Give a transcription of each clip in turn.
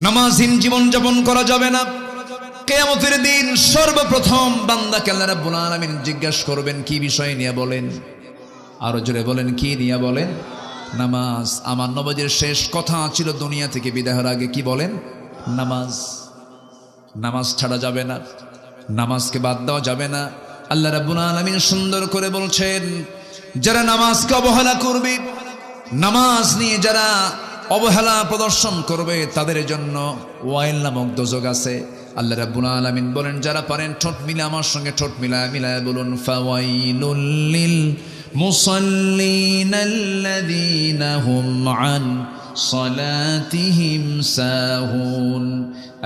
নামাজহীন জীবন যাপন করা যাবে না। কিয়ামতের দিন সর্বপ্রথম বান্দাকে আল্লাহ রাব্বুল আলামিন জিজ্ঞাসা করবেন কি বিষয় নিয়ে বলেন, আরো জোরে বলেন কি নিয়ে বলেন? নামাজ। আমার নবীর শেষ কথা ছিল দুনিয়া থেকে বিদায় হওয়ার আগে কি বলেন? নামাজ। নামাজ ছাড়া যাবে না, নামাজকে বাদ দেওয়া যাবে না। আল্লাহ রাব্বুল আলামিন সুন্দর করে বলছেন, যারা নামাজকে অবহেলা করবে, নামাজ নিয়ে যারা অবহেলা প্রদর্শন করবে তাদের জন্য ওয়াইল নামক দোজক আছে। আল্লাহ রাব্বুল আলামিন বলেন, যারা পারেন ঠোঁট মিলে আমার সঙ্গে ঠোঁট মিলায় বলুন, ফাওয়াইলুল লিল মুসাল্লিন আল্লাযীনা হুম আন সালাতিহিম সাহুন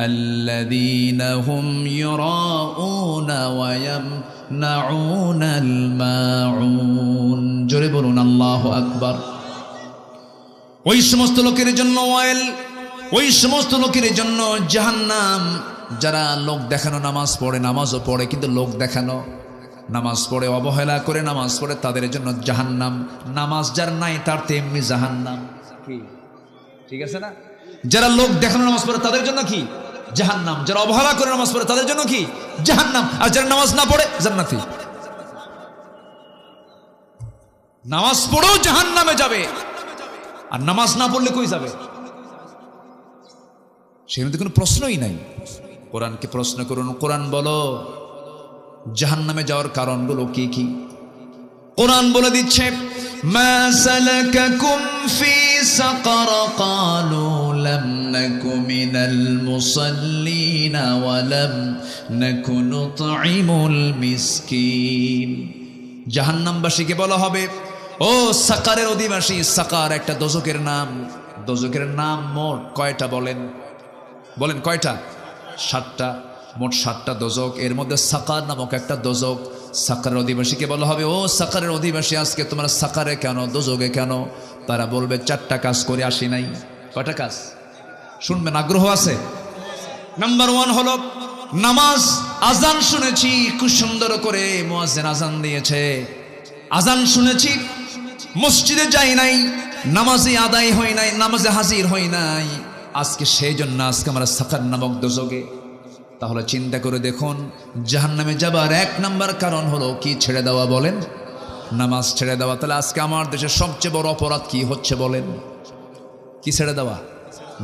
আল্লাযীনা হুম ইউরাউনা ওয়া ইয়ামনাউনাল মাউন। জোরে বলুন আল্লাহু আকবার। ওই সমস্ত লোকের জন্য ওয়াইল, ওই সমস্ত লোকের জন্য জাহান্নাম, যারা লোক দেখানো নামাজ পড়ে, নামাজও পড়ে কিন্তু লোক দেখানো নামাজ পড়ে, অবহেলা করে নামাজ পড়ে, তাদের জন্য জাহান্নাম। নামাজ যার নাই তার তেমনি জাহান্নাম। কি ঠিক আছে না? যারা লোক দেখানো নামাজ পড়ে তাদের জন্য কি? জাহান্নাম। যারা অবহেলা করে নামাজ পড়ে তাদের জন্য কি? জাহান্নাম। আর যারা নামাজ না পড়ে জান্নাতি। নামাজ পড়েও জাহান্নামে যাবে, আর নামাজ না পড়লে কই যাবে? সেখানে কোনো প্রশ্নই নাই। কোরআনকে প্রশ্ন করুন, কোরআন বলো জাহান্নামে যাওয়ার কারণগুলো কি কি। কোরআন বলে দিচ্ছে, মা সালাকাকুম ফি সাকার ক্বালু লাম নাকু মিনাল মুসাল্লিন ওয়া লাম নাকু নুতঈমুল মিসকিন। জাহান্নামবাসীকে বলা হবে, ও সাকারের অধিবাসী। সাকার একটা দোজকের নাম। দোজকের নাম মোট কয়টা বলেন? বলেন কয়টা? 7টা। মোট 7টা দোজক, এর মধ্যে সাকার নামক একটা দোজক। সাকারের অধিবাসীকে বলা হবে, ও সাকারের অধিবাসী, আজকে তোমরা সাকারে কেন, দোজকে কেন? তারা বলবে 4টা কাজ করে আসি নাই। কয়টা কাজ শুনবেন? আগ্রহ আছে? নাম্বার 1 হলো নামাজ। আজান শুনেছি খুব সুন্দর করে, মুয়াজ্জিন আজান দিয়েছে, আজান শুনেছি, মসজিদে যাই নাই, নামাজে আদায় হয় নাই, নামাজে হাজির হই নাই, আজকে সেই জন্য আজকে আমরা সাকার নামক দোজকে। তাহলে চিন্তা করে দেখুন, জাহান্নামে যাবার 1 নাম্বার কারণ হলো কি? ছেড়ে দেওয়া। বলেন নামাজ ছেড়ে দেওয়া। তাহলে আজকে আমার দেশে সবচেয়ে বড় অপরাধ কি হচ্ছে বলেন? কি ছেড়ে দেওয়া?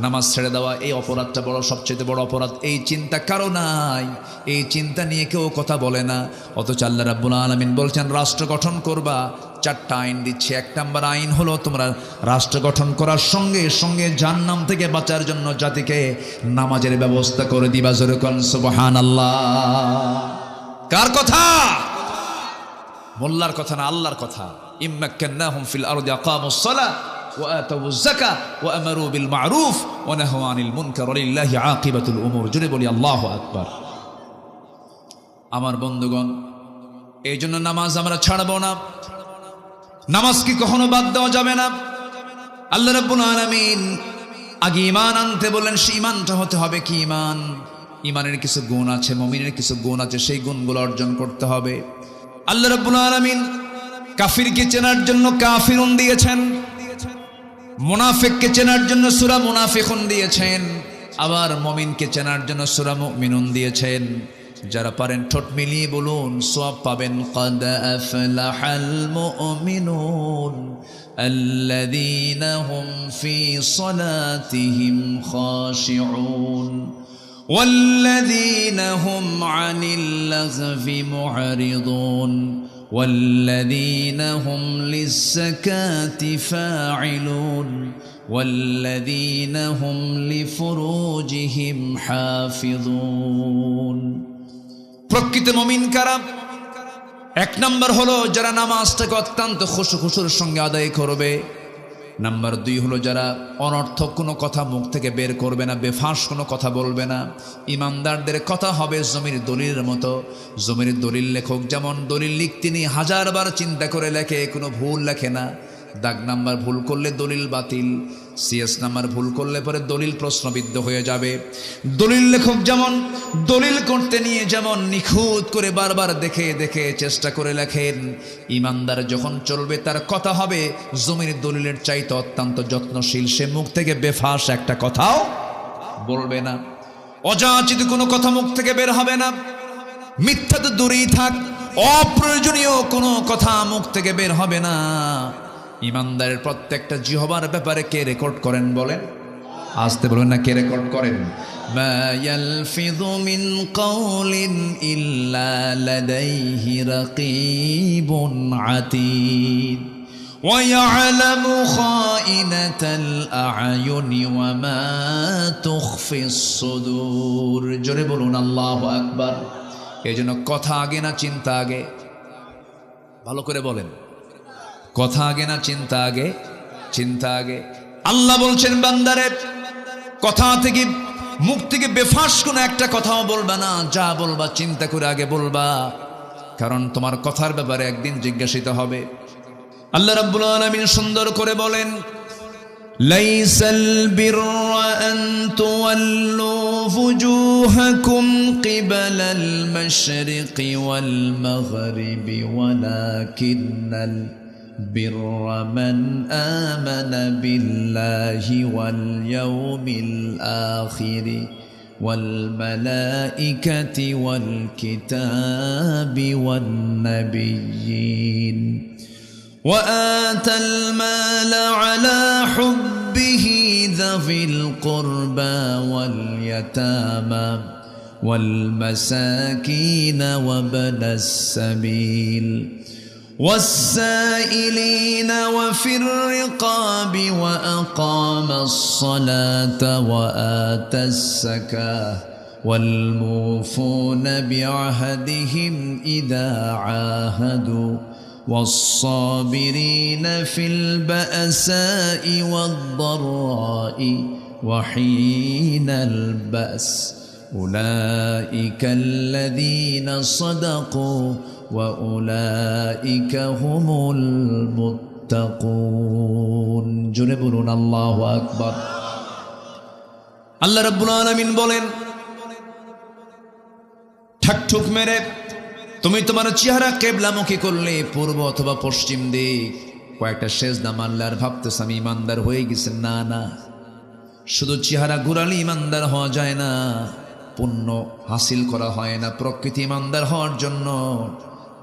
নামাজ ছেড়ে দেওয়া। এই অপরাধটা বড়, সবচেয়ে বড় অপরাধ। এই চিন্তা কারো নাই, এই চিন্তা নিয়ে কেউ কথা বলে না। অথচ আল্লাহ রাব্বুল আলামিন বলছেন, রাষ্ট্র গঠন করবা, 4টা আইন দিচ্ছে। 1 নাম্বার আইন হলো তোমরা রাষ্ট্র গঠন করার সঙ্গে সঙ্গে জাহান্নাম থেকে বাঁচার জন্য জাতিকে নামাজের ব্যবস্থা করে দিবা। জোরে কোন সুবহানাল্লাহ। কার কথা? মোল্লার কথা না, আল্লাহর কথা। ইম্মাক্কান্নাহুম ফিল আরদি আকামুস সালাহ ওয়া আতাউয যাকাহ ওয়া আমারু বিল মা'রুফ ওয়া নাহাউ আনিল মুনকার ওয়া লিল্লাহি আকিবাতুল উমুর। জোরে বলি আল্লাহু আকবার। আমার বন্ধুগণ, এই জন্য নামাজ আমরা ছাড়বো না, নামাজ কি কখনো বাদ দেওয়া যাবে না। আল্লাহ রাব্বুল আলামিন আগে ঈমান আনতে বলেন, সেই ঈমানটা হতে হবে কি ঈমান? ঈমানের কিছু গুণ আছে, মুমিনের কিছু গুণ আছে, সেই গুণগুলো অর্জন করতে হবে। আল্লাহ রাব্বুল আলামিন কাফিরকে চেনার জন্য কাফিরুন দিয়েছেন, মুনাফিককে চেনার জন্য সূরা মুনাফিকুন দিয়েছেন, আবার মুমিনকে চেনার জন্য সূরা মুমিনুন দিয়েছেন। যারা পারেন ঠোঁট মিলিয়ে বলুন, সওয়াব পাবেন। قد أفلح المؤمنون الذين هم في صلاتهم خاشعون والذين هم عن اللغو معرضون والذين هم للزكاة فاعلون والذين هم لفروجهم حافظون। প্রকৃত মুমিন কারা? 1 নাম্বার হলো যারা নামাজটাকে অত্যন্ত খুশুর সঙ্গে আদায় করবে। নাম্বার 2 হলো যারা অনর্থক কোনো কথা মুখ থেকে বের করবে না, বেফাঁস কোনো কথা বলবে না। ইমানদারদের কথা হবে জমির দলিলের মতো। জমির দলিল লেখক যেমন দলিল লিখতে নিয়ে 1000বার চিন্তা করে লেখে, কোনো ভুল লেখে না। দাগ নাম্বার ভুল করলে দলিল বাতিল, সিএস নাম্বার ভুল করলে পরে দলিল প্রশ্নবিদ্ধ হয়ে যাবে। দলিল লেখক যেমন দলিল করতে নিয়ে যেমন নিখুঁত করে বারবার দেখে দেখে চেষ্টা করে লেখেন, ইমানদার যখন চলবে তার কথা হবে জমির দলিলের চাইতে অত্যন্ত যত্নশীল। সে মুখ থেকে বেফাস একটা কথাও বলবে না, অযাচিত কোনো কথা মুখ থেকে বের হবে না, মিথ্যা তো দূরেই থাক, অপ্রয়োজনীয় কোনো কথা মুখ থেকে বের হবে না। ইমানদারের প্রত্যেকটা জিহ্বার ব্যাপারে কে রেকর্ড করেন বলেন? আসতে বলবেন না, কে রেকর্ড করেন? মা ইয়ালফিযু মিন কাওলিন ইল্লা লাদাইহি রাকীবুন আতীদ ওয়া ইয়ালামু খাইনাতাল আ'য়ুনি ওয়া মা তুখফিস সুদূর। জোরে বলুন আল্লাহু আকবার। এজন্য কথা আগে না চিন্তা আগে? ভালো করে বলেন, কথা আগে না চিন্তা আগে? চিন্তা আগে। আল্লাহ বলছেন বান্দারে, কথা থেকে, মুখ থেকে বেফাস কোনো একটা কথাও বলবা না, যা বলবা চিন্তা করে আগে বলবা, কারণ তোমার কথার ব্যাপারে একদিন জিজ্ঞাসিত হবে। আল্লাহ রাব্বুল আলামিন সুন্দর করে বলেন, লাইসাল বিররা আন তুওয়াল্লু ফুজুহাকুম কিবালাল মাশরিকি ওয়াল মাগরিবি ওয়ালাকিন্নাল بر من آمن بالله واليوم الآخر والملائكة والكتاب والنبيين وآتى المال على حبه ذوي القربى واليتامى والمساكين وابن السبيل والسائلين وفي الرقاب وأقام الصلاة وآتى الزكاة والموفون بعهدهم إذا عاهدوا والصابرين في البأساء والضراء وحين البأس أولئك الذين صدقوا وأولئك هم المتقون। জোরে বলুন আল্লাহু আকবার। আল্লাহ রাব্বুল আলামিন বলেন, ঠাকঠুক মেরে তুমি তোমার চেহারা কিবলামুখী করলে, পূর্ব অথবা পশ্চিম দিক, কয়েকটা সেজদা মারলে আর ভাবতেছ আমি ইমানদার হয়ে গেছি। না না, শুধু চেহারা ঘুরালে ইমানদার হওয়া যায় না, পুণ্য হাসিল করা হয় না। প্রকৃত ইমানদার হওয়ার জন্য,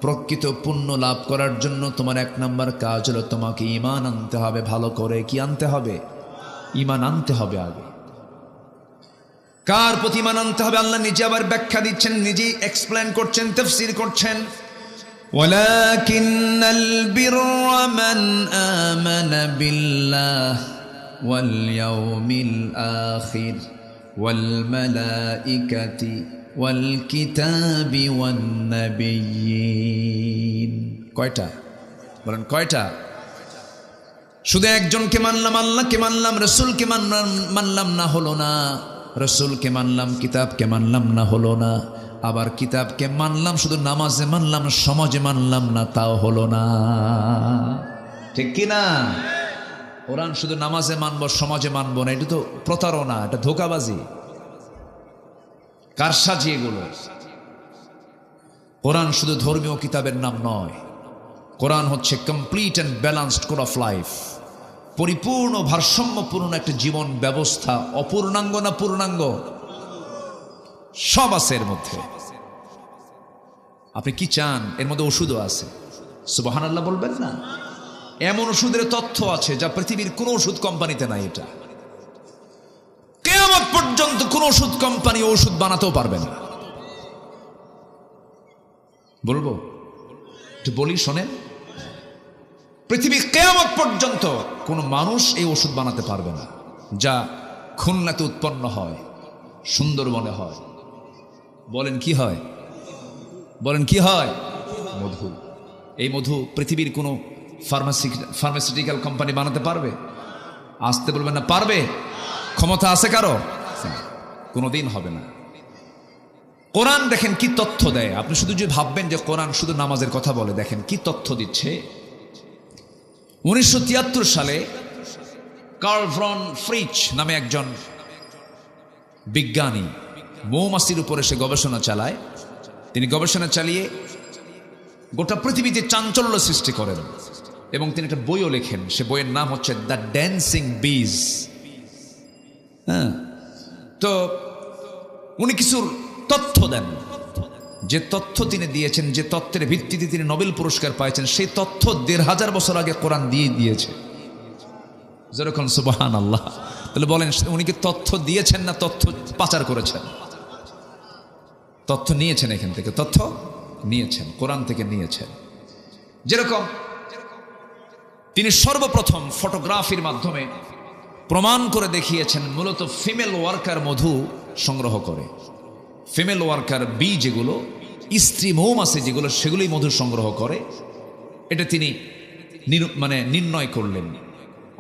প্রকৃত পুণ্য লাভ করার জন্য তোমার এক নাম্বার কাজ হলো তোমাকে ঈমান আনতে হবে। ভালো করে কি আনতে হবে? ঈমান আনতে হবে আগে। কার প্রতি ঈমান আনতে হবে? আল্লাহ নিজে আবার ব্যাখ্যা দিচ্ছেন, নিজেই এক্সপ্লেন করছেন, তাফসীর করছেন। ওয়ালাকিন্নাল বিররা মান আমানা বিল্লাহ ওয়াল ইয়াউমিল আখির ওয়াল মালাইকাতি ওয়াল কিতাবি ওয়ান নাবিয়্যিন। কয়টা বলেন? কয়টা? শুধু একজনকে মানলাম, আল্লাহকে মানলাম, রাসূলকে মানলাম না, হলো না। রাসূলকে মানলাম, কিতাবকে মানলাম না, হলো না। আবার কিতাবকে মানলাম, শুধু নামাজে মানলাম, সমাজে মানলাম না, তাও হলো না। ঠিক কি না? কোরআন শুধু নামাজে মানব, সমাজে মানব না, এটা তো প্রতারণা, এটা ধোঁকাবাজি, কারসাজি এগুলো। কোরআন শুধু ধর্মীয় কিতাবের নাম নয়, কোরআন হচ্ছে complete and balanced code of life, পরিপূর্ণ ভারসাম্যপূর্ণ একটা জীবন ব্যবস্থা। অপূর্ণাঙ্গ না পূর্ণাঙ্গ? সব আছে এর মধ্যে। আপনি কি চান? এর মধ্যে ওষুধও আছে। সুবহানাল্লাহ বলবেন না? এমন ওষুধের তথ্য আছে যা পৃথিবীর কোন ওষুধ কোম্পানিতে নাই। এটা কিয়ামত পর্যন্ত কোন ওষুধ কোম্পানি ওষুধ বানাতেও পারবে না। বলবো? একটু বলি, শোনেন। পৃথিবী কিয়ামত পর্যন্ত কোন মানুষ এই ওষুধ বানাতে পারবে না যা খুলনাতে উৎপন্ন হয়, সুন্দরবনে হয়। বলেন কি হয়? বলেন কি হয়? মধু। এই মধু পৃথিবীর কোনো ফার্মাসিউটিক্যাল কোম্পানি বানাতে পারবে? আসতে বলবেন না, পারবে? ক্ষমতা আছে কারো? কোনোদিন হবে না। কোরআন দেখেন কি তথ্য দেয়। আপনি শুধু যে ভাববেন যে কোরআন শুধু নামাজের কথা বলে, দেখেন কি তথ্য দিচ্ছে। 1973 সালে কার্ল ভন ফ্রিচ নামে একজন বিজ্ঞানী মৌমাছির উপরে সে গবেষণা চালায়। তিনি গবেষণা চালিয়ে গোটা পৃথিবীতে চাঞ্চল্য সৃষ্টি করেন এবং তিনি একটা বইও লেখেন। সে বইয়ের নাম হচ্ছে দ্য ড্যান্সিং বিজ। হ্যাঁ, তো উনি কিছু তথ্য দেন, যে তথ্য তিনি দিয়েছেন, যে তথ্যের ভিত্তিতে তিনি নোবেল পুরস্কার পাইছেন, সেই তথ্য ১৫০০ বছর আগে কোরআন দিয়ে দিয়েছে। যেরকম সুবহানাল্লাহ। তাহলে বলেন উনি কি তথ্য দিয়েছেন না তথ্য পাচার করেছেন? তথ্য নিয়েছেন, এখান থেকে তথ্য নিয়েছেন, কোরআন থেকে নিয়েছেন। যেরকম তিনি সর্বপ্রথম ফটোগ্রাফির মাধ্যমে প্রমাণ করে দেখিয়েছেন মূলত ফিমেল ওয়ার্কার মধু সংগ্রহ করে, ফিমেল ওয়ার্কার বি যেগুলো, স্ত্রী মৌমাছি যেগুলো, সেগুলোই মধু সংগ্রহ করে, এটা তিনি নির্ণয় করলেন।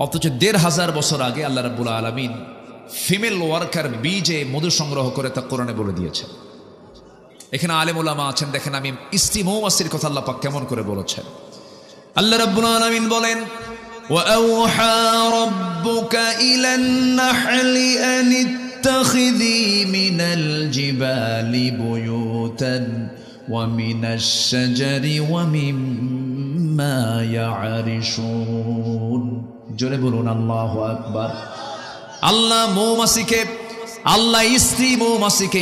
অথচ ১৫০০ বছর আগে আল্লাহ রাব্বুল আলামিন ফিমেল ওয়ার্কার বি যে মধু সংগ্রহ করে তা কোরআনে বলে দিয়েছেন। এখানে আলেম উলামা আছেন, দেখেন আমি স্ত্রী মৌমাছির কথা আল্লাহ পাক কেমন করে বলেছেন। আল্লাহ রাব্বুল আলামিন বলেন, وَأَوْحَى رَبُّكَ إِلَى النَّحْلِ أَنِ اتَّخِذِي مِنَ الْجِبَالِ بُيُوتًا وَمِنَ الشَّجَرِ وَمِمَّا يَعْرِشُونَ। জোরে বলুন আল্লাহু আকবার। আল্লাহ মৌমাছিকে, আল্লাহ স্ত্রী মৌমাছিকে